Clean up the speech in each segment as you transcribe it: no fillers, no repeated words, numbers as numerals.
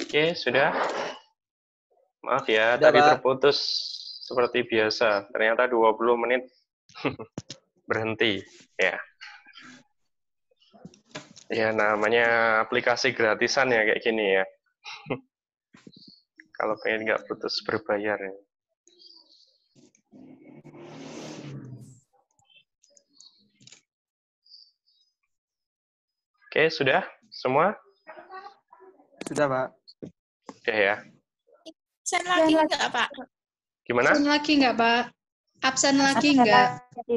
Oke, sudah? Maaf ya, Sudah, tadi Pak. terputus seperti biasa. Ternyata 20 menit berhenti. Ya, ya namanya aplikasi gratisan ya kayak gini ya. Kalau pengen nggak putus berbayar ya. Oke, sudah? Semua? Sudah, Pak. Oke ya. Absen lagi nggak, Pak? Gimana? Absen lagi nggak, Pak? Absen lagi nggak?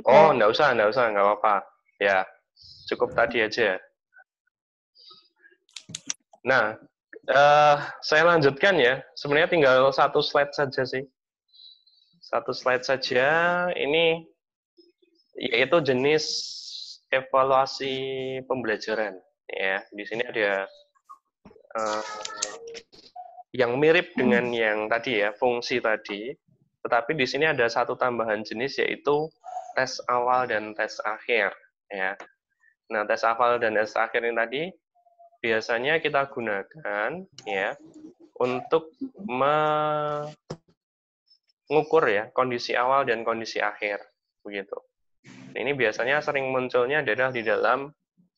Oh, nggak usah, nggak apa-apa. Ya, cukup tadi aja. Nah, saya lanjutkan ya. Sebenarnya tinggal satu slide saja sih. Satu slide saja. Ini yaitu jenis evaluasi pembelajaran. Ya, di sini ada yang mirip dengan yang tadi ya, fungsi tadi. Tetapi di sini ada satu tambahan jenis yaitu tes awal dan tes akhir. Ya. Nah, tes awal dan tes akhir ini tadi biasanya kita gunakan ya untuk mengukur ya kondisi awal dan kondisi akhir begitu. Ini biasanya sering munculnya adalah di dalam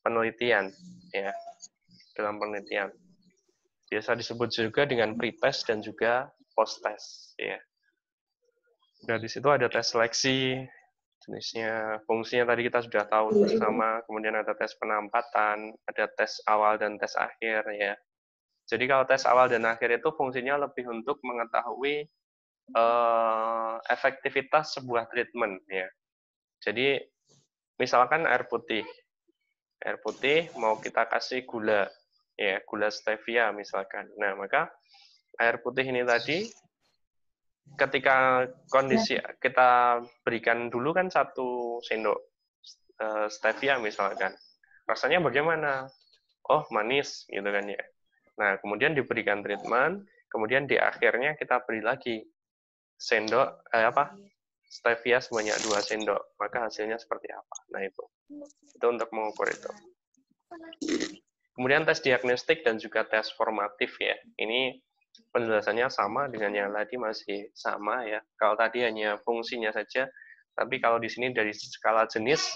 penelitian ya, dalam penelitian. Biasa disebut juga dengan pretest dan juga post-test ya. Nah, di situ ada tes seleksi, jenisnya, fungsinya tadi kita sudah tahu bersama, kemudian ada tes penampatan, ada tes awal dan tes akhir ya. Jadi kalau tes awal dan akhir itu fungsinya lebih untuk mengetahui efektivitas sebuah treatment ya. Jadi misalkan air putih mau kita kasih gula ya, gula stevia misalkan. Nah, maka air putih ini tadi ketika kondisi kita berikan dulu kan 1 sendok stevia misalkan. Rasanya bagaimana? Oh, manis gitu kan ya. Nah, kemudian diberikan treatment, kemudian di akhirnya kita beri lagi stevia sebanyak 2 sendok. Maka hasilnya seperti apa? Nah, itu untuk mengukur itu. Kemudian tes diagnostik dan juga tes formatif ya. Ini penjelasannya sama dengan yang tadi, masih sama ya. Kalau tadi hanya fungsinya saja, tapi kalau di sini dari skala jenis,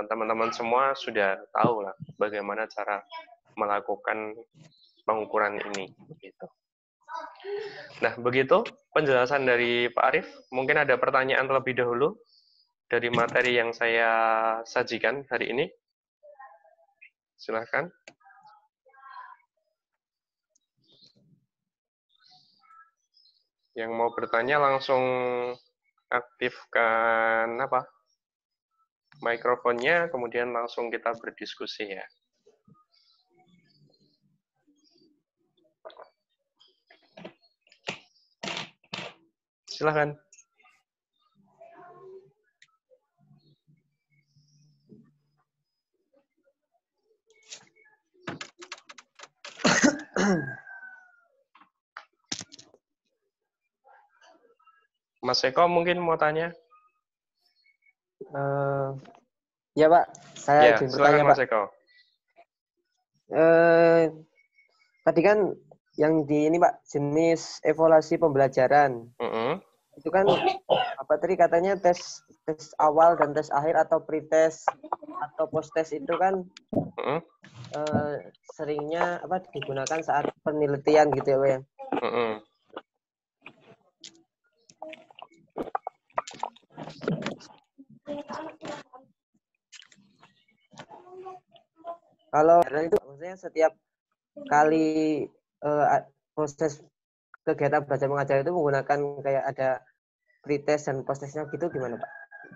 teman-teman semua sudah tahu lah bagaimana cara melakukan pengukuran ini. Gitu. Nah, begitu penjelasan dari Pak Arief. Mungkin ada pertanyaan terlebih dahulu dari materi yang saya sajikan hari ini. Silahkan. Yang mau bertanya langsung aktifkan mikrofonnya, kemudian langsung kita berdiskusi ya. Silahkan. Mas Eko mungkin mau tanya? Ya, Pak. Saya Ya, izin silakan bertanya, Mas Pak. Eko. Tadi kan yang di ini, Pak, jenis evaluasi pembelajaran. Itu kan apa tadi katanya tes awal dan tes akhir atau pretest atau posttest itu kan seringnya digunakan saat penelitian gitu ya, Pak ya. Kalau itu maksudnya setiap kali proses kegiatan belajar mengajar itu menggunakan kayak ada pretest dan posttestnya gitu gimana, Pak?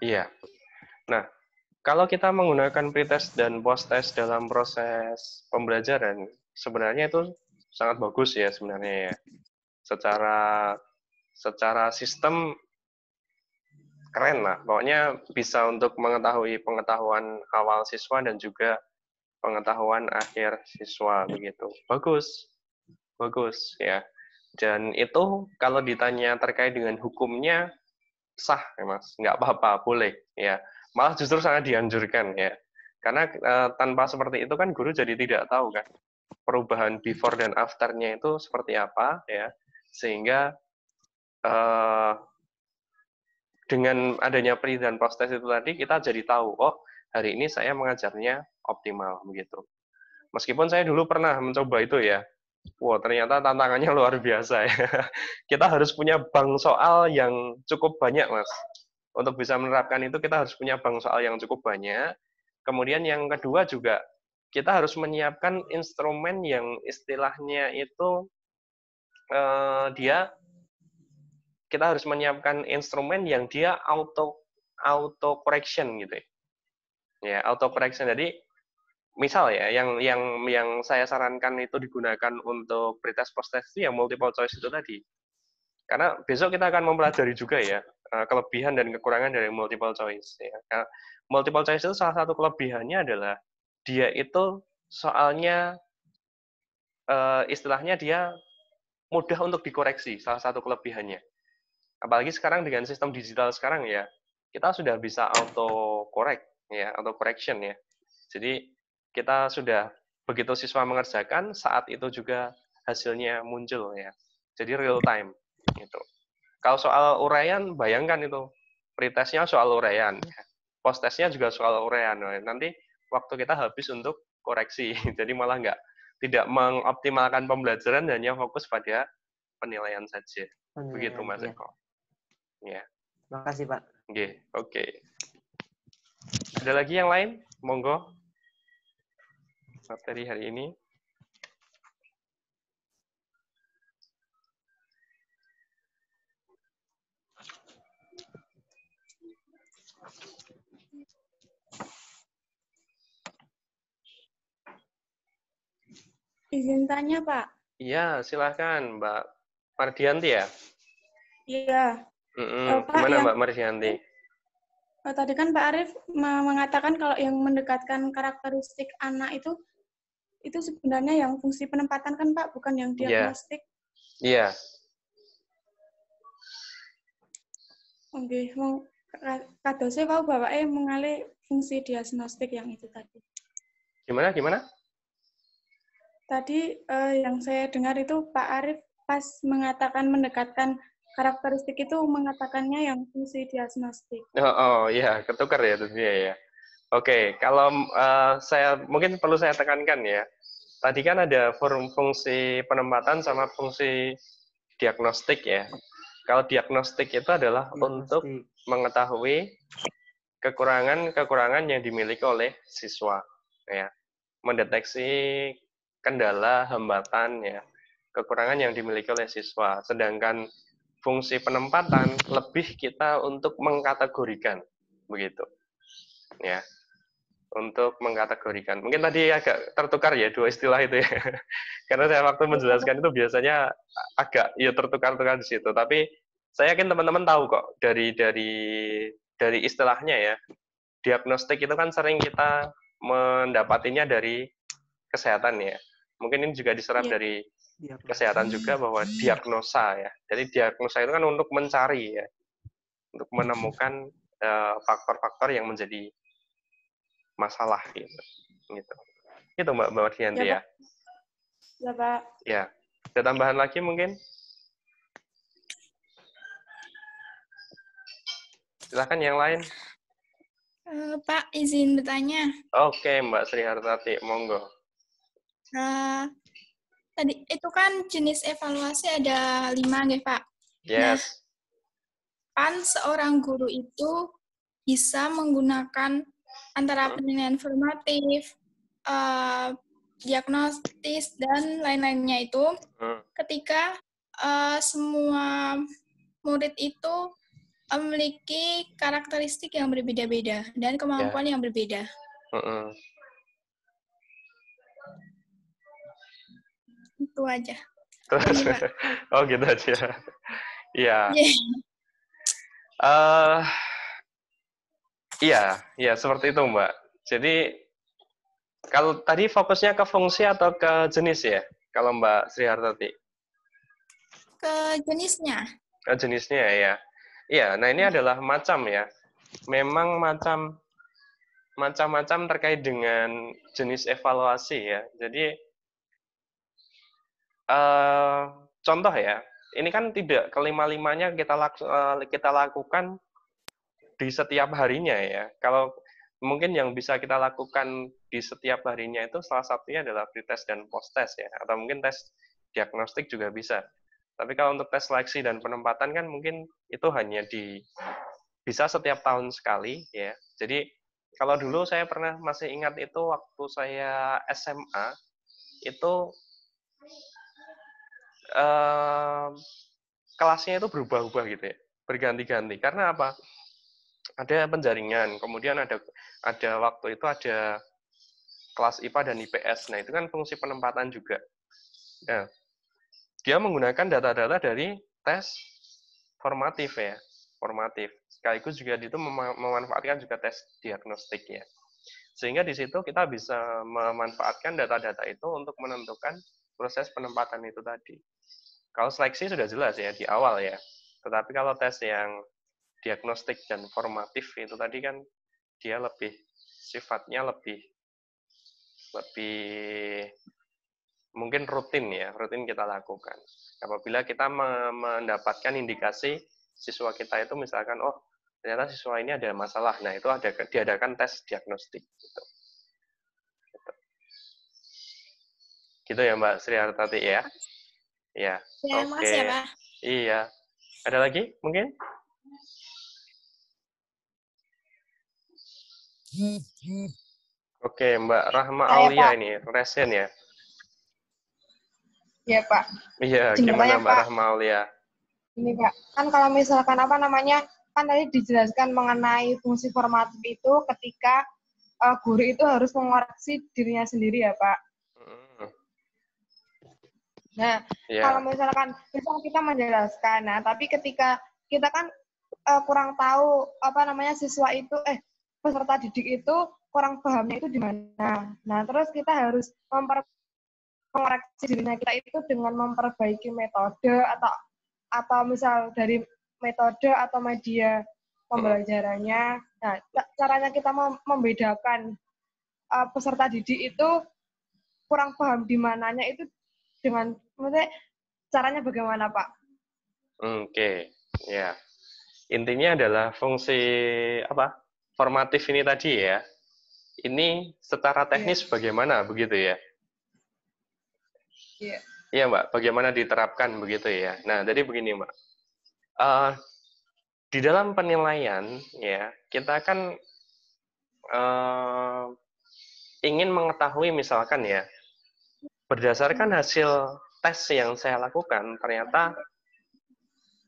Iya. Nah, kalau kita menggunakan pretest dan posttest dalam proses pembelajaran, sebenarnya itu sangat bagus ya sebenarnya ya. Secara sistem keren lah. Pokoknya bisa untuk mengetahui pengetahuan awal siswa dan juga pengetahuan akhir siswa begitu. Bagus. Bagus ya. Dan itu kalau ditanya terkait dengan hukumnya sah ya Mas, nggak apa-apa, boleh ya. malah justru sangat dianjurkan ya. Karena tanpa seperti itu kan guru jadi tidak tahu kan perubahan before dan after-nya itu seperti apa ya. Sehingga dengan adanya pre dan post test itu tadi kita jadi tahu, oh hari ini saya mengajarnya optimal begitu. Meskipun saya dulu pernah mencoba itu ya, wow ternyata tantangannya luar biasa ya. Kita harus punya bank soal yang cukup banyak mas. Untuk bisa menerapkan itu kita harus punya bank soal yang cukup banyak. Kemudian yang kedua juga kita harus menyiapkan instrumen yang istilahnya itu kita harus menyiapkan instrumen yang dia auto correction gitu ya. Ya, auto correction. Jadi misal ya yang saya sarankan itu digunakan untuk pretest post test itu ya multiple choice itu tadi. Karena besok kita akan mempelajari juga ya kelebihan dan kekurangan dari multiple choice ya. Karena multiple choice itu salah satu kelebihannya adalah dia itu soalnya istilahnya dia mudah untuk dikoreksi, salah satu kelebihannya. Apalagi sekarang dengan sistem digital sekarang ya, kita sudah bisa auto correct ya, auto correction ya. Jadi kita sudah begitu siswa mengerjakan, saat itu juga hasilnya muncul ya. Jadi real time gitu. Kalau soal uraian, bayangkan itu pretestnya soal uraian, post testnya juga soal uraian. Nanti waktu kita habis untuk koreksi, jadi malah tidak mengoptimalkan pembelajaran dan hanya fokus pada penilaian saja. Begitu Mas Eko. Ya. Makasih Pak. Oke. Ada lagi yang lain? Monggo. Materi hari ini. Izin tanya, Pak. Iya, silakan Mbak Mardianti ya? Iya. Pak, gimana Mbak Mardianti? Tadi kan Pak Arief mengatakan kalau yang mendekatkan karakteristik anak itu sebenarnya yang fungsi penempatan kan Pak, bukan yang diagnostik. Iya. Oke, kadose Pak bapaknya mengalih fungsi diagnostik yang itu tadi. Gimana? Tadi yang saya dengar itu Pak Arief pas mengatakan mendekatkan karakteristik itu mengatakannya yang fungsi diagnostik. Oh iya, ketukar ya tentunya ya. Oke, kalau mungkin perlu saya tekankan ya. Tadi kan ada fungsi penempatan sama fungsi diagnostik ya. Kalau diagnostik itu adalah untuk mengetahui kekurangan-kekurangan yang dimiliki oleh siswa ya. Mendeteksi kendala, hambatan ya, kekurangan yang dimiliki oleh siswa. Sedangkan fungsi penempatan lebih kita untuk mengkategorikan begitu. Ya. Untuk mengkategorikan. Mungkin tadi agak tertukar ya dua istilah itu ya. Karena saya waktu menjelaskan itu biasanya agak ya tertukar-tukar di situ. Tapi saya yakin teman-teman tahu kok dari istilahnya ya. Diagnostik itu kan sering kita mendapatinya dari kesehatan ya. Mungkin ini juga diserap dari kesehatan juga bahwa diagnosa ya. Jadi diagnosa itu kan untuk mencari ya. Untuk menemukan faktor-faktor yang menjadi masalah gitu. Itu Mbak Mardianti ya. Ya, Pak. Ya. Ada tambahan lagi mungkin? Silakan yang lain. Pak, izin bertanya. Oke, Mbak Sri Hartati, monggo. Tadi itu kan jenis evaluasi ada 5 nggih, Pak. Yes. Nah, kan seorang guru itu bisa menggunakan antara penilaian formatif, diagnostis, dan lain-lainnya itu ketika semua murid itu memiliki karakteristik yang berbeda-beda dan kemampuan yang berbeda. Itu aja. Oh gitu aja. Iya. Iya, seperti itu Mbak. Jadi kalau tadi fokusnya ke fungsi atau ke jenis ya? Kalau Mbak Sri Hartati? Ke jenisnya. Ke jenisnya ya. Iya, nah ini adalah macam ya. Memang macam macam-macam terkait dengan jenis evaluasi ya. Jadi contoh ya, ini kan tidak kelima-limanya kita lakukan di setiap harinya ya. Kalau mungkin yang bisa kita lakukan di setiap harinya itu salah satunya adalah pretest dan post-test ya, atau mungkin tes diagnostik juga bisa. Tapi kalau untuk tes seleksi dan penempatan kan mungkin itu hanya bisa setiap tahun sekali ya. Jadi kalau dulu saya pernah masih ingat itu waktu saya SMA itu kelasnya itu berubah-ubah gitu ya, berganti-ganti. Karena apa? Ada penjaringan, kemudian ada waktu itu ada kelas IPA dan IPS. Nah, itu kan fungsi penempatan juga. Nah, dia menggunakan data-data dari tes formatif ya, formatif. Sekaligus juga itu memanfaatkan juga tes diagnostik ya. Sehingga di situ kita bisa memanfaatkan data-data itu untuk menentukan proses penempatan itu tadi. Kalau seleksi sudah jelas ya di awal ya. Tetapi kalau tes yang diagnostik dan formatif itu tadi kan dia sifatnya lebih mungkin rutin kita lakukan. Apabila kita mendapatkan indikasi siswa kita itu misalkan, oh ternyata siswa ini ada masalah, nah itu diadakan tes diagnostik. Gitu ya Mbak Sri Hartati ya? Ya, oke. Makasih ya Pak. Iya. Ada lagi mungkin? Oke, Mbak Rahma Aulia ini, resen ya? Iya, Pak. Iya, gimana Mbak Rahma Aulia? Ini, Pak. Kan kalau misalkan kan tadi dijelaskan mengenai fungsi formatif itu ketika guru itu harus mengoreksi dirinya sendiri ya, Pak. Nah, kalau misalkan kita menjelaskan, nah tapi ketika kita kan kurang tahu siswa itu peserta didik itu kurang pahamnya itu di mana. Nah, terus kita harus mengoreksi dirinya kita itu dengan memperbaiki metode atau misal dari metode atau media pembelajarannya. Nah, caranya kita membedakan peserta didik itu kurang paham di mananya itu dengan maksudnya caranya bagaimana, Pak? Oke, ya. Intinya adalah fungsi formatif ini tadi ya. Ini secara teknis bagaimana begitu ya? Iya. Iya, Mbak. Bagaimana diterapkan begitu ya? Nah, jadi begini, Mbak. Di dalam penilaian ya, kita kan ingin mengetahui misalkan ya, berdasarkan hasil tes yang saya lakukan, ternyata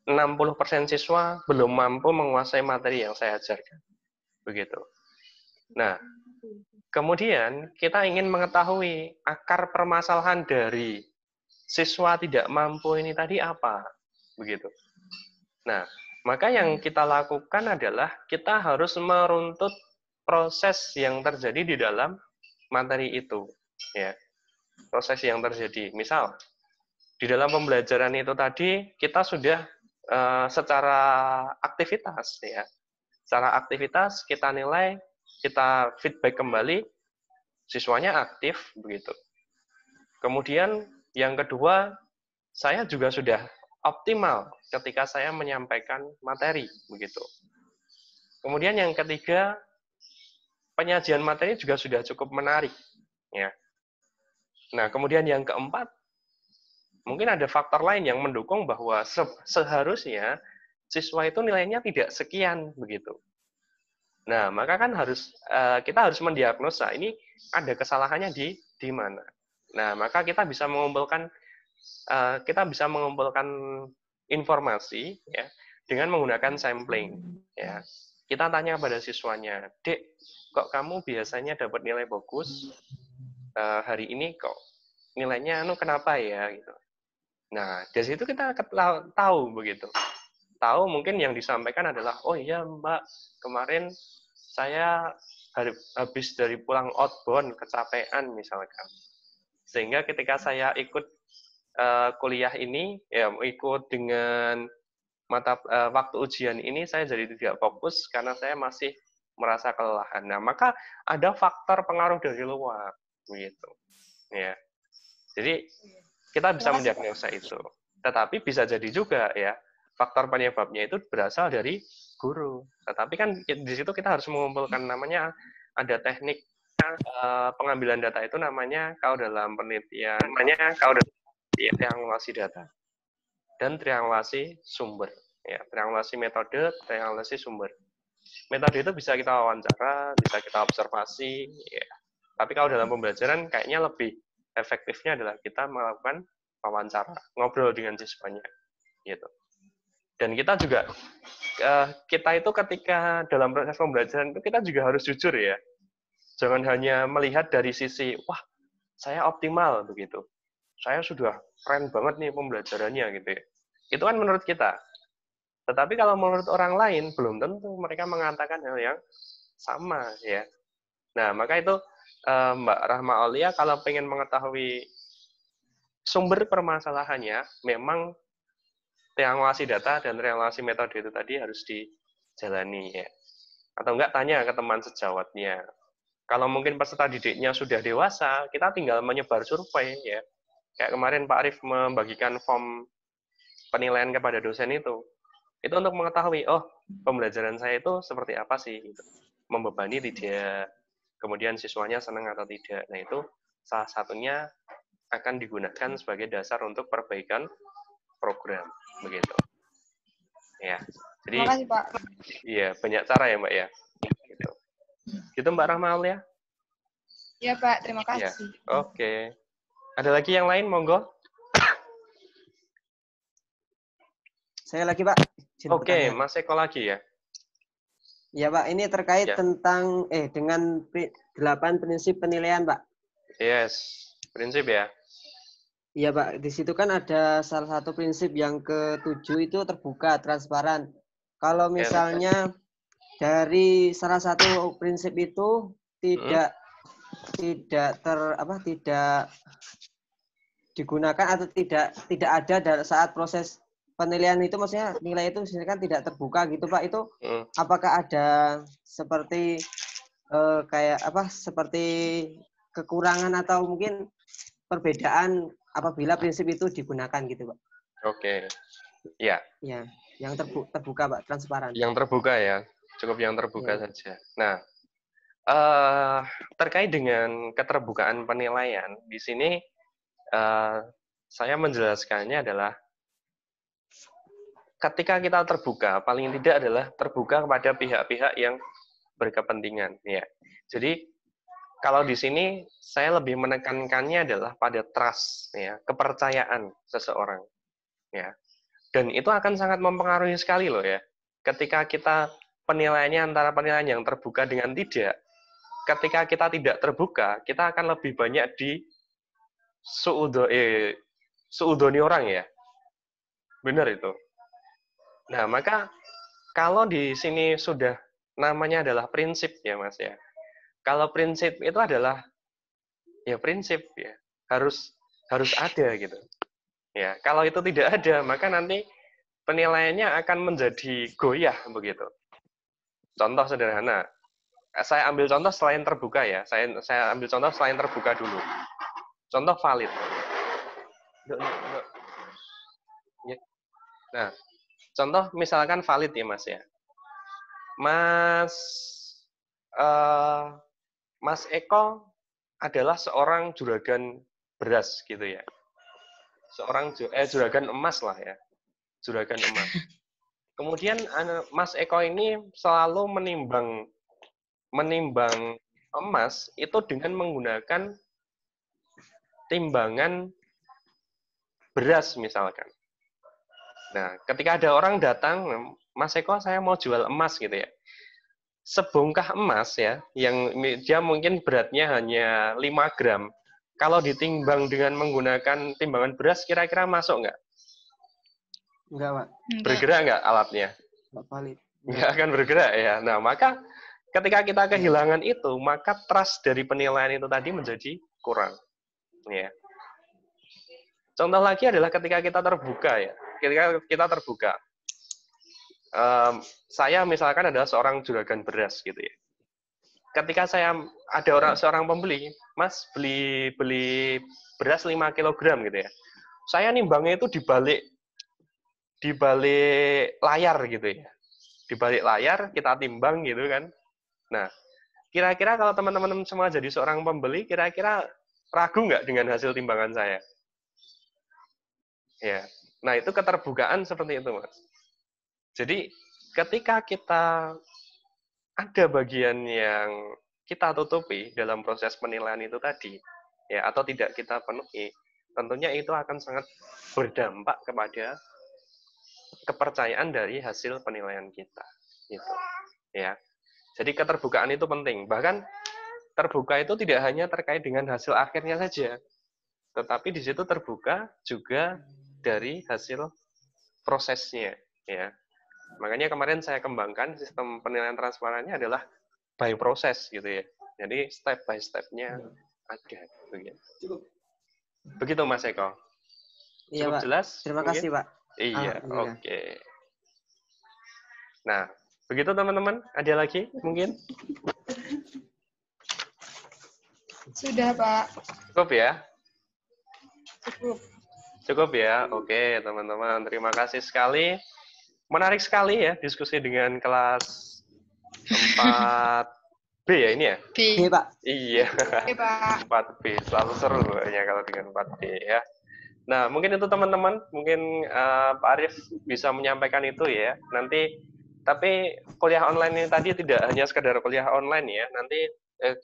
60% siswa belum mampu menguasai materi yang saya ajarkan. Begitu. Nah, kemudian kita ingin mengetahui akar permasalahan dari siswa tidak mampu ini tadi apa. Begitu. Nah, maka yang kita lakukan adalah kita harus meruntut proses yang terjadi di dalam materi itu. Ya. Proses yang terjadi. Misal, di dalam pembelajaran itu tadi kita sudah secara aktivitas ya. Secara aktivitas kita nilai, kita feedback kembali, siswanya aktif begitu. Kemudian yang kedua, saya juga sudah optimal ketika saya menyampaikan materi begitu. Kemudian yang ketiga, penyajian materi juga sudah cukup menarik ya. Nah, kemudian yang keempat, mungkin ada faktor lain yang mendukung bahwa seharusnya siswa itu nilainya tidak sekian begitu. Nah, maka kan kita harus mendiagnosa ini ada kesalahannya di mana. Nah, maka kita bisa mengumpulkan informasi ya dengan menggunakan sampling ya. Kita tanya pada siswanya, "Dek, kok kamu biasanya dapat nilai bagus? Hari ini kok nilainya kenapa ya?" gitu. Nah, dari situ kita tahu begitu. Tahu mungkin yang disampaikan adalah, oh iya Mbak, kemarin saya habis dari pulang outbound kecapean misalkan. Sehingga ketika saya ikut kuliah ini, ya ikut dengan waktu ujian ini, saya jadi tidak fokus karena saya masih merasa kelelahan. Nah, maka ada faktor pengaruh dari luar, begitu. Ya. Jadi kita bisa mendiagnosa itu. Tetapi bisa jadi juga ya, faktor penyebabnya itu berasal dari guru. Tetapi kan di situ kita harus mengumpulkan, namanya ada teknik pengambilan data itu namanya kalau dalam penelitian triangulasi data dan triangulasi sumber. Ya, triangulasi metode, triangulasi sumber. Metode itu bisa kita wawancara, bisa kita observasi. Ya. Tapi kalau dalam pembelajaran kayaknya lebih efektifnya adalah kita melakukan wawancara, ngobrol dengan siswanya, gitu. Dan kita juga, kita itu ketika dalam proses pembelajaran itu kita juga harus jujur ya. Jangan hanya melihat dari sisi, wah, saya optimal begitu. Saya sudah keren banget nih pembelajarannya gitu ya. Itu kan menurut kita. Tetapi kalau menurut orang lain belum tentu mereka mengatakan hal yang sama ya. Nah, maka itu Mbak Rahma Aulia kalau pengen mengetahui sumber permasalahannya, memang triangulasi data dan triangulasi metode itu tadi harus dijalani ya. Atau enggak tanya ke teman sejawatnya. Kalau mungkin peserta didiknya sudah dewasa, kita tinggal menyebar survei ya. Kayak kemarin Pak Arif membagikan form penilaian kepada dosen itu untuk mengetahui, oh pembelajaran saya itu seperti apa sih, gitu. Membebani tidak, kemudian siswanya senang atau tidak. Nah itu salah satunya akan digunakan sebagai dasar untuk perbaikan program, begitu. Ya, jadi Terima kasih, Pak. Iya, banyak cara ya Mbak ya. Gitu, gitu Mbak Rahma ya? Iya Pak, terima Ya. kasih. Oke. Ada lagi yang lain, monggo? Saya lagi, Pak. Oke, Mas Eko lagi ya? Ya, Pak. Ini terkait Ya. tentang dengan 8 prinsip penilaian, Pak. Yes, prinsip ya. Iya, Pak. Di situ kan ada salah satu prinsip yang ke-7 itu terbuka, transparan. Kalau misalnya dari salah satu prinsip itu tidak digunakan atau tidak ada saat proses penilaian itu, maksudnya nilai itu kan tidak terbuka gitu Pak, itu apakah ada seperti seperti kekurangan atau mungkin perbedaan apabila prinsip itu digunakan gitu Pak? Oke, ya. Ya, yang terbuka Pak, transparan. Yang terbuka ya, cukup yang terbuka saja. Nah, terkait dengan keterbukaan penilaian di sini, saya menjelaskannya adalah ketika kita terbuka, paling tidak adalah terbuka kepada pihak-pihak yang berkepentingan. Ya, jadi kalau di sini saya lebih menekankannya adalah pada trust, ya, kepercayaan seseorang, ya, dan itu akan sangat mempengaruhi sekali loh ya. Ketika kita penilaiannya antara penilaian yang terbuka dengan tidak, ketika kita tidak terbuka, kita akan lebih banyak suudoni orang ya, benar itu. Nah, maka kalau di sini sudah namanya adalah prinsip ya Mas ya. Kalau prinsip itu adalah ya prinsip ya, harus ada gitu. Ya, kalau itu tidak ada, maka nanti penilaiannya akan menjadi goyah begitu. Contoh sederhana. Saya ambil contoh selain terbuka ya. Saya ambil contoh selain terbuka dulu. Contoh valid. Nah, contoh misalkan valid ya Mas ya. Mas Eko adalah seorang juragan beras gitu ya. Juragan emas lah ya. Juragan emas. Kemudian Mas Eko ini selalu menimbang emas itu dengan menggunakan timbangan beras misalkan. Nah, ketika ada orang datang, Mas Eko saya mau jual emas gitu ya. Sebongkah emas ya, yang dia mungkin beratnya hanya 5 gram. Kalau ditimbang dengan menggunakan timbangan beras, kira-kira masuk nggak? Enggak, Pak. Bergerak nggak alatnya? Nggak valid. Nggak akan bergerak ya. Nah, maka ketika kita kehilangan itu, maka trust dari penilaian itu tadi menjadi kurang. Ya. Contoh lagi adalah ketika kita terbuka ya. Ketika kita terbuka. Saya misalkan adalah seorang juragan beras gitu ya. ketika ada seorang pembeli, Mas beli beras 5 kg gitu ya. Saya nimbangnya itu di balik layar gitu ya. Di balik layar kita timbang gitu kan. Nah, kira-kira kalau teman-teman semua jadi seorang pembeli, kira-kira ragu nggak dengan hasil timbangan saya? Ya. Nah, itu keterbukaan seperti itu, Mas. Jadi, ketika kita ada bagian yang kita tutupi dalam proses penilaian itu tadi, ya, atau tidak kita penuhi, tentunya itu akan sangat berdampak kepada kepercayaan dari hasil penilaian kita, gitu. Ya. Jadi keterbukaan itu penting. Bahkan terbuka itu tidak hanya terkait dengan hasil akhirnya saja, tetapi di situ terbuka juga dari hasil prosesnya, ya. Makanya kemarin saya kembangkan sistem penilaian transparannya adalah by proses gitu ya. Jadi step by step-nya ada begitu. Begitu Mas Eko. Iya, Cukup Pak. jelas? Terima mungkin? kasih, Pak. Iya, oke. Nah, begitu teman-teman. Ada lagi mungkin? Sudah, Pak. Cukup ya? Cukup. Cukup ya? Oke, teman-teman. Terima kasih sekali. Menarik sekali ya diskusi dengan kelas 4B ya ini ya? B, Pak. Iya. Oke, Pak. 4B. Selalu seru ya kalau dengan 4B ya. Nah, mungkin itu teman-teman. Mungkin Pak Arif bisa menyampaikan itu ya. Nanti, tapi kuliah online ini tadi tidak hanya sekedar kuliah online ya. Nanti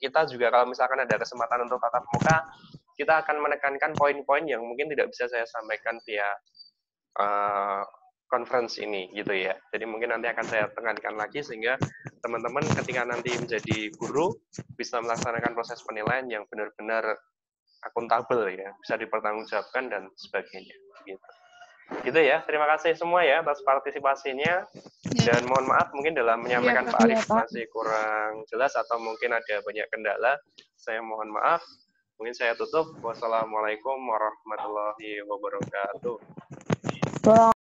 kita juga kalau misalkan ada kesempatan untuk tatap muka, kita akan menekankan poin-poin yang mungkin tidak bisa saya sampaikan via conference ini gitu ya. Jadi mungkin nanti akan saya tekankan lagi sehingga teman-teman ketika nanti menjadi guru bisa melaksanakan proses penilaian yang benar-benar akuntabel ya, bisa dipertanggungjawabkan dan sebagainya gitu. Gitu ya. Terima kasih semua ya atas partisipasinya dan mohon maaf mungkin dalam menyampaikan Pak Arif masih kurang jelas atau mungkin ada banyak kendala. Saya mohon maaf. Mungkin saya tutup. Wassalamualaikum warahmatullahi wabarakatuh.